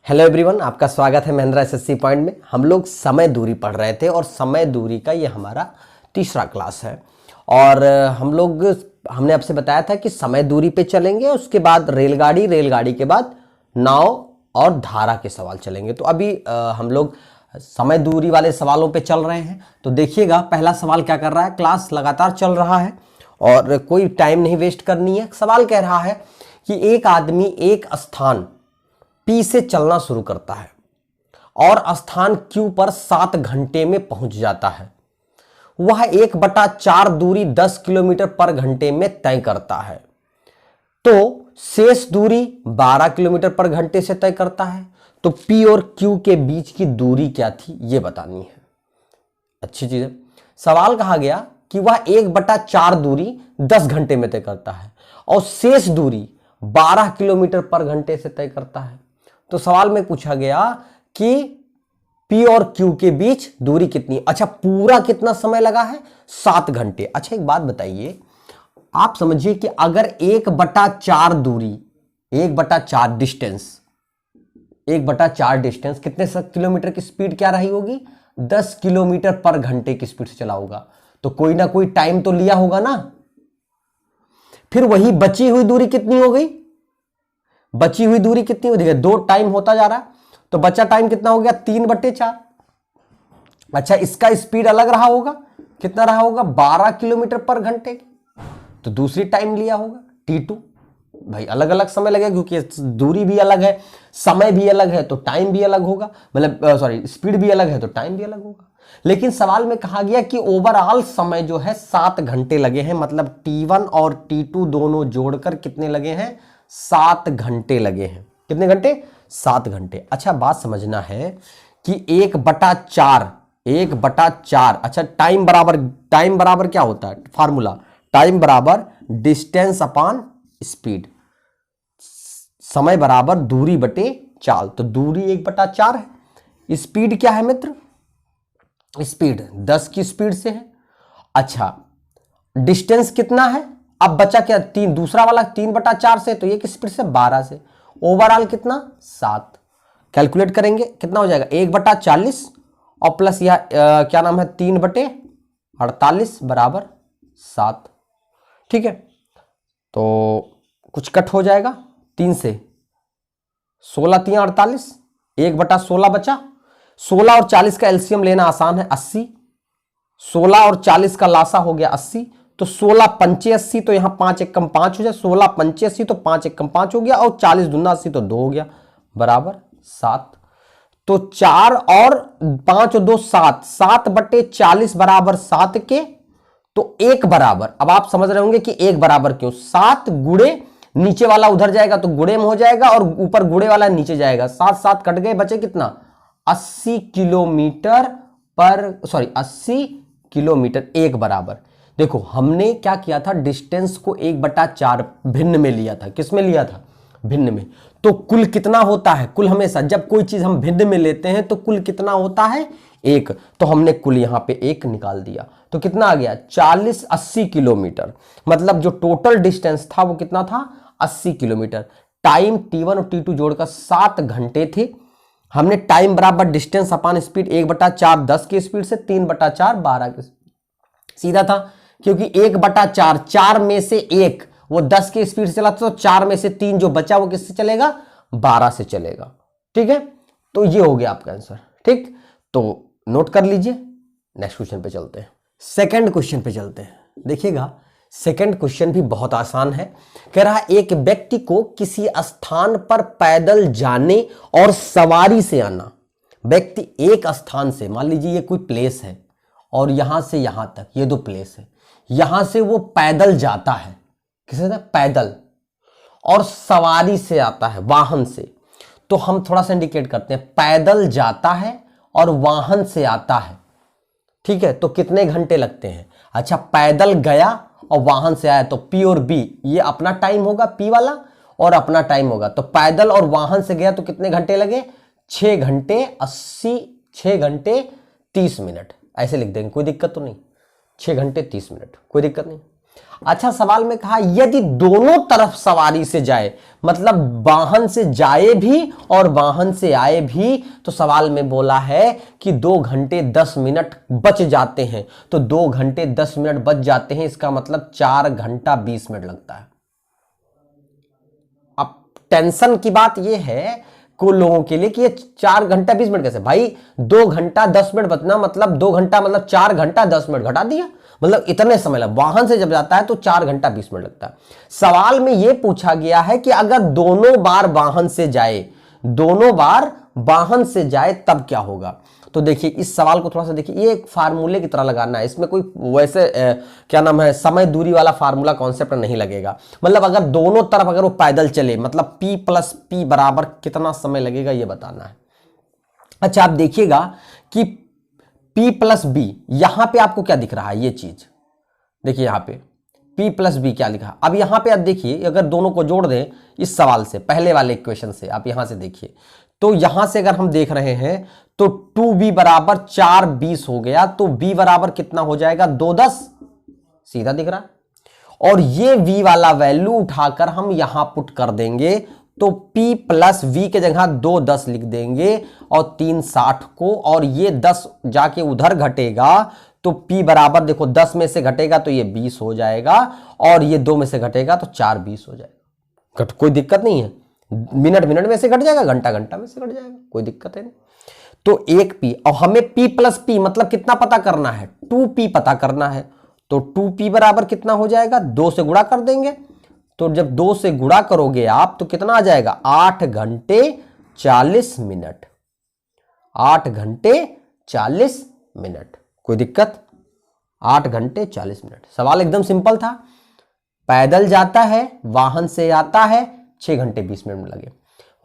Hello everyone, आपका स्वागत है महिंद्रा एसएससी पॉइंट में। हम लोग समय दूरी पढ़ रहे थे और समय दूरी का ये हमारा तीसरा क्लास है। और हमने आपसे बताया था कि समय दूरी पे चलेंगे, उसके बाद रेलगाड़ी के बाद नाव और धारा के सवाल चलेंगे। तो अभी हम लोग समय दूरी वाले सवालों पे चल रहे हैं। तो देखिएगा, पहला सवाल क्या कर रहा है। क्लास लगातार चल रहा है और कोई टाइम नहीं वेस्ट करनी है। सवाल कह रहा है कि एक आदमी एक स्थान P से चलना शुरू करता है और स्थान Q पर 7 घंटे में पहुंच जाता है। वह 1/4 दूरी 10 किलोमीटर पर घंटे में तय करता है, तो शेष दूरी 12 किलोमीटर पर घंटे से तय करता है। तो P और Q के बीच की दूरी क्या थी, यह बतानी है। अच्छी चीज है। सवाल कहा गया कि वह 1/4 दूरी 10 घंटे में तय करता है और शेष दूरी 12 किलोमीटर पर घंटे से तय करता है। तो सवाल में पूछा गया कि P और Q के बीच दूरी कितनी। अच्छा, पूरा कितना समय लगा है? 7 घंटे। अच्छा, एक बात बताइए, आप समझिए कि अगर 1/4 दूरी, 1/4 डिस्टेंस कितने किलोमीटर की स्पीड क्या रही होगी? 10 किलोमीटर पर घंटे की स्पीड से चला होगा। तो कोई ना कोई टाइम तो लिया होगा ना। फिर वही बची हुई दूरी कितनी हो गई? बची हुई दूरी कितनी हो? देखिए, 2 टाइम होता जा रहा है, तो बचा टाइम कितना हो गया? 3/4। अच्छा, इसका स्पीड अलग रहा होगा, कितना रहा होगा? 12 किलोमीटर पर घंटे। तो दूसरी टाइम लिया होगा T2। भाई अलग अलग समय लगेगा, क्योंकि दूरी भी अलग है, समय भी अलग है, तो टाइम भी अलग होगा। मतलब स्पीड भी अलग है तो टाइम भी अलग होगा। लेकिन सवाल में कहा गया कि ओवरऑल समय जो है 7 घंटे लगे हैं। मतलब T1 और T2 दोनों जोड़कर कितने लगे हैं? 7 घंटे लगे हैं। कितने घंटे? 7 घंटे। अच्छा, बात समझना है कि 1/4। अच्छा, टाइम बराबर क्या होता है? फार्मूला, टाइम बराबर डिस्टेंस अपॉन स्पीड, समय बराबर दूरी बटे चाल। तो दूरी 1/4 है। स्पीड क्या है मित्र? स्पीड 10 की स्पीड से है। अच्छा, डिस्टेंस कितना है? अब बचा क्या? 3, दूसरा वाला 3/4 से, तो ये किस स्पीड से? 12 से। ओवरऑल कितना? 7। कैलकुलेट करेंगे कितना हो जाएगा? 1/40 और प्लस यह क्या नाम है, 3/48 बराबर 7। ठीक है, तो कुछ कट हो जाएगा 3 से। 16 3 48, 1/16 बचा। 16 और 40 का एलसीएम लेना आसान है, 80। 16 और 40 का लासा हो गया 80। तो 16 पंचे 80, तो यहां 5 एकम 5 हो जाए। 16 पंचे 80, तो 5 एकम 5 हो गया, और 40 दूना 80, तो 2 हो गया, बराबर 7। तो 4 और 5 और 2 7, 7/40 बराबर 7 के। तो 1 बराबर, अब आप समझ रहे होंगे कि 1 बराबर क्यों? 7 गुणे, नीचे वाला उधर जाएगा तो गुणे में हो जाएगा, और ऊपर गुणे वाला नीचे जाएगा। 7 7 कट गए, बचे कितना? 80 किलोमीटर 1 बराबर। देखो, हमने क्या किया था? डिस्टेंस को 1/4 भिन्न में लिया था। किस में लिया था? भिन्न में। तो कुल कितना होता है? कुल हमेशा जब कोई चीज हम भिन्न में लेते हैं तो कुल कितना होता है? 1। तो हमने कुल यहां पे 1 निकाल दिया। तो कितना आ गया? 80 किलोमीटर। मतलब जो टोटल डिस्टेंस था वो कितना था? 80 किलोमीटर। टाइम T1 और T2 जोड़कर 7 घंटे थे। हमने टाइम बराबर डिस्टेंस अपॉन स्पीड, 1/4 10 की स्पीड से, 3/4 12 की। सीधा था, क्योंकि 1/4, 4 में से 1 वो 10 की स्पीड से चला, तो 4 में से 3 जो बचा वो किससे चलेगा? 12 से चलेगा। ठीक है, तो ये हो गया आपका आंसर। ठीक, तो नोट कर लीजिए। नेक्स्ट क्वेश्चन पे चलते हैं। सेकंड क्वेश्चन पे चलते हैं। देखिएगा, सेकंड क्वेश्चन भी बहुत आसान है। कह रहा है एक व्यक्ति को किसी स्थान पर पैदल जाने और सवारी से आना। व्यक्ति एक स्थान से, मान लीजिए ये कोई प्लेस है और यहां से यहां तक ये 2 प्लेस है, यहां से वो पैदल जाता है। किसे था? पैदल। और सवारी से आता है, वाहन से। तो हम थोड़ा सा इंडिकेट करते हैं, पैदल जाता है और वाहन से आता है। ठीक है, तो कितने घंटे लगते हैं? अच्छा, पैदल गया और वाहन से आया, तो P और B ये अपना टाइम होगा, P वाला, और अपना टाइम होगा। तो पैदल और वाहन से गया तो कितने घंटे लगे? 6 घंटे 80, 6 घंटे 30 मिनट। ऐसे लिख देंगे, कोई दिक्कत तो नहीं। 6 घंटे 30 मिनट, कोई दिक्कत नहीं। अच्छा, सवाल में कहा यदि दोनों तरफ सवारी से जाए, मतलब वाहन से जाए भी और वाहन से आए भी, तो सवाल में बोला है कि 2 घंटे 10 मिनट बच जाते हैं। तो 2 घंटे 10 मिनट बच जाते हैं, इसका मतलब 4 घंटा 20 मिनट लगता है। अब टेंशन की बात यह है कुछ लोगों के लिए कि ये 4 घंटा 20 मिनट कैसे भाई, 2 घंटा 10 मिनट बचना मतलब 2 घंटा मतलब 4 घंटा 10 मिनट घटा दिया, मतलब इतने समय लग, वाहन से जब जाता है तो 4 घंटा 20 मिनट लगता है। सवाल में यह पूछा गया है कि अगर दोनों बार वाहन से जाए, दोनों बार वाहन से जाए तब क्या होगा। तो देखिए इस सवाल को थोड़ा सा देखिए, ये एक फार्मूले की तरह लगाना है, इसमें कोई वैसे क्या नाम है समय दूरी वाला फार्मूला कॉन्सेप्ट नहीं लगेगा। मतलब अगर दोनों तरफ अगर वो पैदल चले, मतलब P प्लस P बराबर कितना समय लगेगा ये बताना है। अच्छा, आप देखिएगा कि P प्लस B, यहां पे आपको क्या दिख रहा है, ये चीज देखिए, यहां पे P प्लस B क्या लिखा। अब यहां पे आप देखिए, अगर दोनों को जोड़ दें इस सवाल से, पहले वाले इक्वेशन से, आप यहां से देखिए, तो यहां से अगर हम देख रहे हैं तो 2B बराबर 4 20 हो गया, तो B बराबर कितना हो जाएगा 2 10, सीधा दिख रहा है। और ये V वाला वैल्यू उठाकर हम यहां पुट कर देंगे, तो P प्लस V के जगह 2 10 लिख देंगे और 3 60 को, और ये 10 जाके उधर घटेगा, तो P बराबर देखो 10 में से घटेगा तो ये 20 हो जाएगा, और ये 2 में से घटेगा तो 4 20 हो जाएगा। कोई दिक्कत नहीं है, मिनट मिनट में से घट जाएगा, घंटा घंटा में से घट जाएगा, कोई दिक्कत है नहीं। तो 1P, और हमें P प्लस P मतलब कितना पता करना है, 2P पता करना है। तो 2P बराबर कितना हो जाएगा, 2 से गुणा कर देंगे, तो जब 2 से गुणा करोगे आप तो कितना आ जाएगा 8 घंटे 40 मिनट, 8 घंटे 40 मिनट, कोई दिक्कत, 8 घंटे 40 मिनट। सवाल एकदम सिंपल था, पैदल जाता है, वाहन से आता है, 6 घंटे 20 मिनट लगे,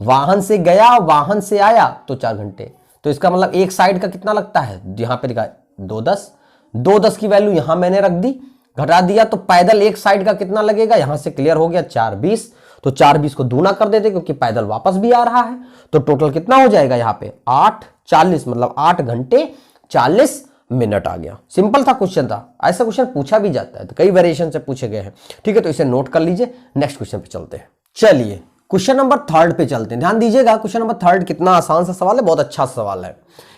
वाहन से गया वाहन से आया तो 4 घंटे। तो इसका मतलब एक साइड का कितना लगता है, यहां पे लिखा 2 10, 2 10 की वैल्यू यहां मैंने रख दी, घटा दिया, तो पैदल एक साइड का कितना लगेगा, यहां से क्लियर हो गया 4 20, तो 4 20 को दूना कर देते क्योंकि पैदल वापस भी आ रहा है, तो टोटल कितना हो जाएगा यहां पे 8 40, मतलब 8 घंटे 40 मिनट आ गया। सिंपल था क्वेश्चन था, ऐसा क्वेश्चन पूछा भी जाता है, तो कई वेरिएशन से पूछे गए हैं। ठीक है, तो इसे नोट कर लीजिए, नेक्स्ट क्वेश्चन पे चलते हैं। चलिए क्वेश्चन नंबर 3 पे चलते हैं, ध्यान दीजिएगा। क्वेश्चन नंबर 3 कितना आसान सा सवाल है, बहुत अच्छा सवाल है।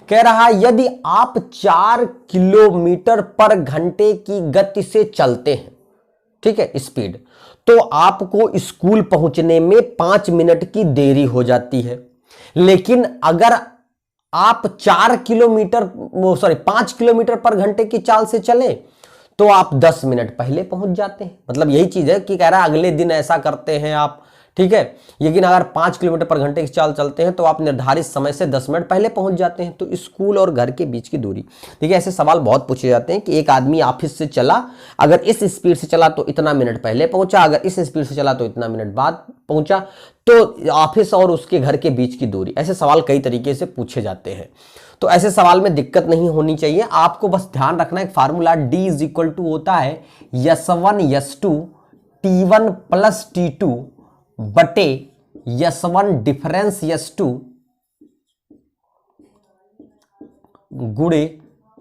कह रहा है यदि आप 4 किलोमीटर पर घंटे की गति से चलते हैं, ठीक है, स्पीड, तो आपको स्कूल पहुंचने में 5 मिनट की देरी हो जाती है। लेकिन अगर आप 5 किलोमीटर पर घंटे की चाल से चले तो आप 10 मिनट पहले पहुंच जाते हैं। मतलब यही चीज है कि कह रहा है अगले दिन ऐसा करते हैं आप, ठीक है। लेकिन अगर 5 किलोमीटर पर घंटे की चाल चलते हैं तो आप निर्धारित समय से 10 मिनट पहले पहुंच जाते हैं। तो स्कूल और घर के बीच की दूरी, देखिए ऐसे सवाल बहुत पूछे जाते हैं कि एक आदमी ऑफिस से चला, अगर इस स्पीड से चला तो इतना मिनट पहले पहुंचा, अगर इस स्पीड से चला तो इतना मिनट बाद पहुंचा, तो ऑफिस और उसके घर के बीच की दूरी। ऐसे सवाल कई तरीके से पूछे जाते हैं, तो ऐसे सवाल में दिक्कत नहीं होनी चाहिए। आपको बस ध्यान रखना एक formula D is equal to होता है S1 S2 T1 plus T2 बटे S1 डिफरेंस S2 गुणे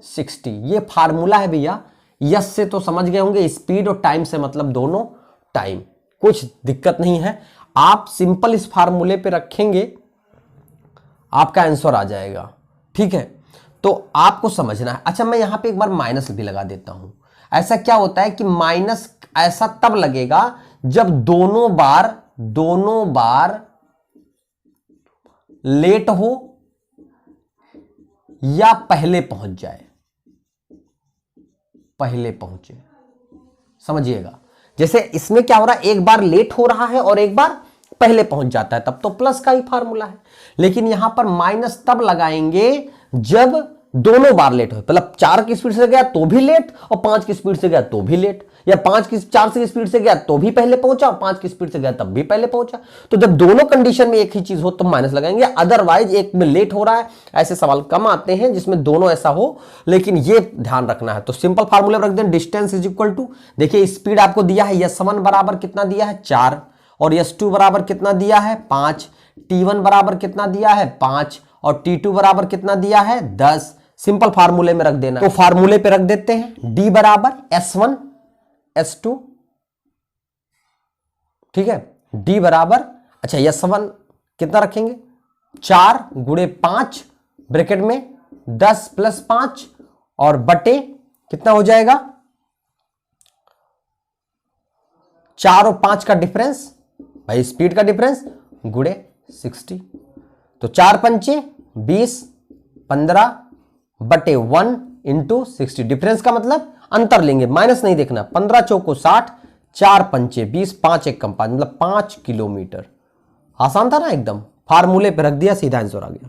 60। ये फार्मूला है भैया। यस से तो समझ गए होंगे, स्पीड और टाइम से मतलब दोनों टाइम, कुछ दिक्कत नहीं है। आप सिंपल इस फार्मूले पे रखेंगे, आपका आंसर आ जाएगा, ठीक है। तो आपको समझना है। अच्छा, मैं यहां पे एक बार माइनस भी लगा देता हूं। ऐसा क्या होता है कि माइनस ऐसा तब लगेगा जब दोनों बार लेट हो या पहले पहुंच जाए, पहले पहुंचे, समझिएगा। जैसे इसमें क्या हो रहा है, एक बार लेट हो रहा है और एक बार पहले पहुंच जाता है, तब तो प्लस का ही फार्मूला है। लेकिन यहां पर माइनस तब लगाएंगे जब दोनों बार लेट हो, मतलब 4 की स्पीड से गया तो भी लेट और 5 की स्पीड से गया तो भी लेट, या 4 की स्पीड से गया तो भी पहले पहुंचा और 5 की स्पीड से गया तब भी पहले पहुंचा। तो जब दोनों कंडीशन में एक ही चीज हो तो माइनस लगाएंगे, अदरवाइज एक में लेट हो रहा है। ऐसे सवाल कम आते हैं जिसमें दोनों ऐसा हो, लेकिन ये ध्यान रखना है। तो सिंपल फार्मूला रख दें, डिस्टेंस इज इक्वल टू, देखिए स्पीड आपको दिया है S1 बराबर कितना दिया है 4, और S2 बराबर कितना दिया है 5, T1 बराबर कितना दिया है 5, और T2 बराबर कितना दिया है 10। सिंपल फार्मूले में रख देना, तो फार्मूले पे रख देते हैं। D बराबर S1 S2 ठीक है। डी बराबर, अच्छा S1 कितना रखेंगे 4 गुणे 5 ब्रैकेट में 10 प्लस 5 और बटे कितना हो जाएगा 4 और 5 का डिफरेंस, भाई स्पीड का डिफरेंस गुणे 60। तो 4 पंचे 20 15 बटे 1 इंटू 60। डिफरेंस का मतलब अंतर लेंगे, माइनस नहीं देखना। 15 चौको 60, 4 पंचे 20, 5 एक कम 5 मतलब 5 किलोमीटर। आसान था ना एकदम, फार्मूले पे रख दिया सीधा आंसर आ गया।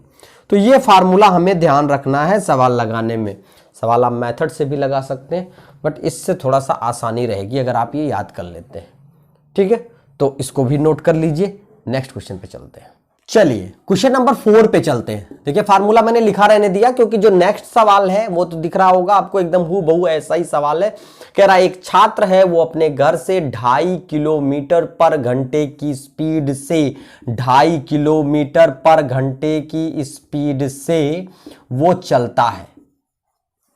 तो ये फार्मूला हमें ध्यान रखना है सवाल लगाने में। सवाल आप मेथड से भी लगा सकते हैं, बट इससे थोड़ा सा आसानी रहेगी अगर आप ये याद कर लेते हैं, ठीक है। तो इसको भी नोट कर लीजिए। नेक्स्ट क्वेश्चन पे चलते हैं। चलिए क्वेश्चन नंबर 4 पे चलते हैं। देखिए फार्मूला मैंने लिखा रहने दिया क्योंकि जो नेक्स्ट सवाल है वो तो दिख रहा होगा आपको, एकदम हूबहू ऐसा ही सवाल है। कह रहा है एक छात्र है, वो अपने घर से 2.5 किलोमीटर पर घंटे की स्पीड से 2.5 किलोमीटर पर घंटे की स्पीड से वो चलता है,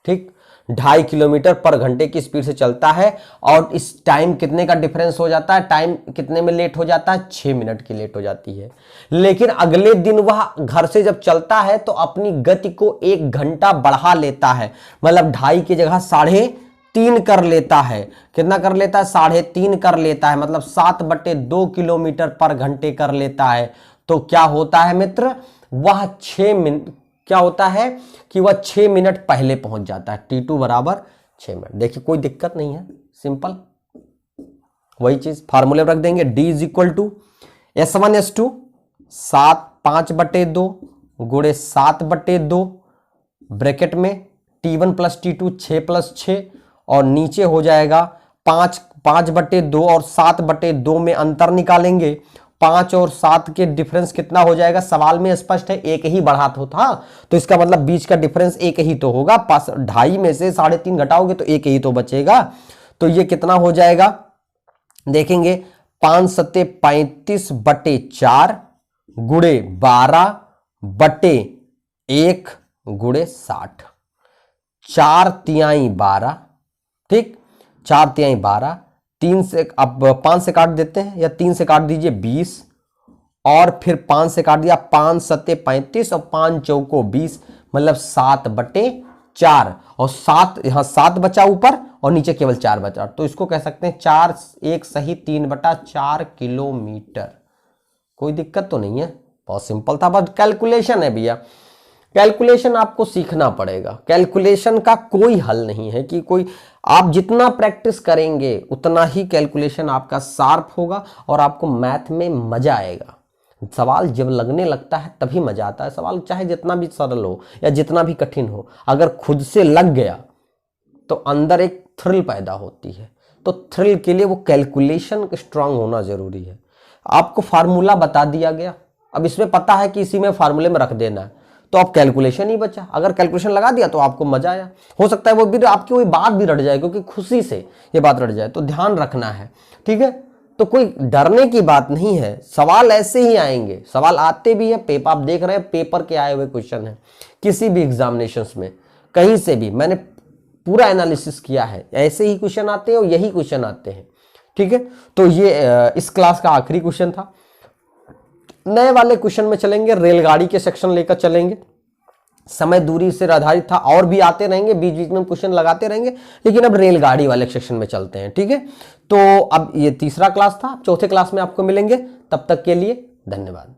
ठीक। 2.5 किलोमीटर पर घंटे की स्पीड से चलता है और इस टाइम कितने का डिफरेंस हो जाता है, टाइम कितने में लेट हो जाता है, 6 मिनट की लेट हो जाती है। लेकिन अगले दिन वह घर से जब चलता है तो अपनी गति को 1 घंटा बढ़ा लेता है, मतलब 2.5 की जगह 3.5 कर लेता है। कितना कर लेता है 3.5 कर लेता है, मतलब 7/2 किलोमीटर पर घंटे कर लेता है। तो क्या होता है मित्र, वह 6 मिनट, क्या होता है कि वह 6 मिनट पहले पहुंच जाता है। T2 बराबर 6 मिनट। देखिए कोई दिक्कत नहीं है, सिंपल वही चीज फार्मूले रख देंगे। D is equal to S1 S2 5/2 गुणे 7/2 ब्रैकेट में T1 प्लस T2 6 प्लस 6 और नीचे हो जाएगा 5/2 और 7/2 में अंतर निकालेंगे। 5 और 7 के डिफरेंस कितना हो जाएगा, सवाल में स्पष्ट है एक ही बढ़ा तो था, तो इसका मतलब बीच का डिफरेंस एक ही तो होगा। 2.5 में से 3.5 घटाओगे तो एक ही तो बचेगा। तो ये कितना हो जाएगा देखेंगे, 5 सत्ते 35/4 गुणे 12/1 गुणे 60। 4 तिहाई 12, ठीक, 4 तिहाई 12, 3 से अब 5 से काट देते हैं या 3 से काट दीजिए 20 और फिर 5 से काट दिया, 5 सत्ते 35 और 5 चौको 20 मतलब 7/4 और 7 यहाँ 7 बचा ऊपर और नीचे केवल 4 बचा। तो इसको कह सकते हैं 4 1 सही 3/4 किलोमीटर। कोई दिक्कत तो नहीं है, बहुत सिंपल था, बस कैलकुलेशन है भैया। कैलकुलेशन आपको सीखना पड़ेगा। कैलकुलेशन का कोई हल नहीं है कि कोई, आप जितना प्रैक्टिस करेंगे उतना ही कैलकुलेशन आपका शार्प होगा और आपको मैथ में मजा आएगा। सवाल जब लगने लगता है तभी मजा आता है। सवाल चाहे जितना भी सरल हो या जितना भी कठिन हो, अगर खुद से लग गया तो अंदर एक थ्रिल पैदा होती है। तो थ्रिल के लिए वो कैलकुलेशन स्ट्रांग होना जरूरी है। आपको फार्मूला बता दिया गया, अब इसमें पता है कि इसी में फार्मूले में रख देना है, तो अब कैलकुलेशन ही बचा। अगर कैलकुलेशन लगा दिया तो आपको मजा आया। हो सकता है वो भी आपकी कोई बात भी रट जाए, क्योंकि खुशी से ये बात रट जाए, तो ध्यान रखना है, ठीक है। तो कोई डरने की बात नहीं है, सवाल ऐसे ही आएंगे, सवाल आते भी है। पेपर आप देख रहे हैं, पेपर के आए हुए क्वेश्चन है, किसी भी एग्जामिनेशंस में कहीं से भी मैंने पूरा एनालिसिस किया है, ऐसे ही क्वेश्चन आते हैं और यही क्वेश्चन आते हैं, ठीक है। तो ये इस क्लास का आखिरी क्वेश्चन था। नए वाले क्वेश्चन में चलेंगे, रेलगाड़ी के सेक्शन लेकर चलेंगे। समय दूरी से आधारित था, और भी आते रहेंगे, बीच बीच में क्वेश्चन लगाते रहेंगे, लेकिन अब रेलगाड़ी वाले सेक्शन में चलते हैं, ठीक है। तो अब ये तीसरा क्लास था, चौथे क्लास में आपको मिलेंगे। तब तक के लिए धन्यवाद।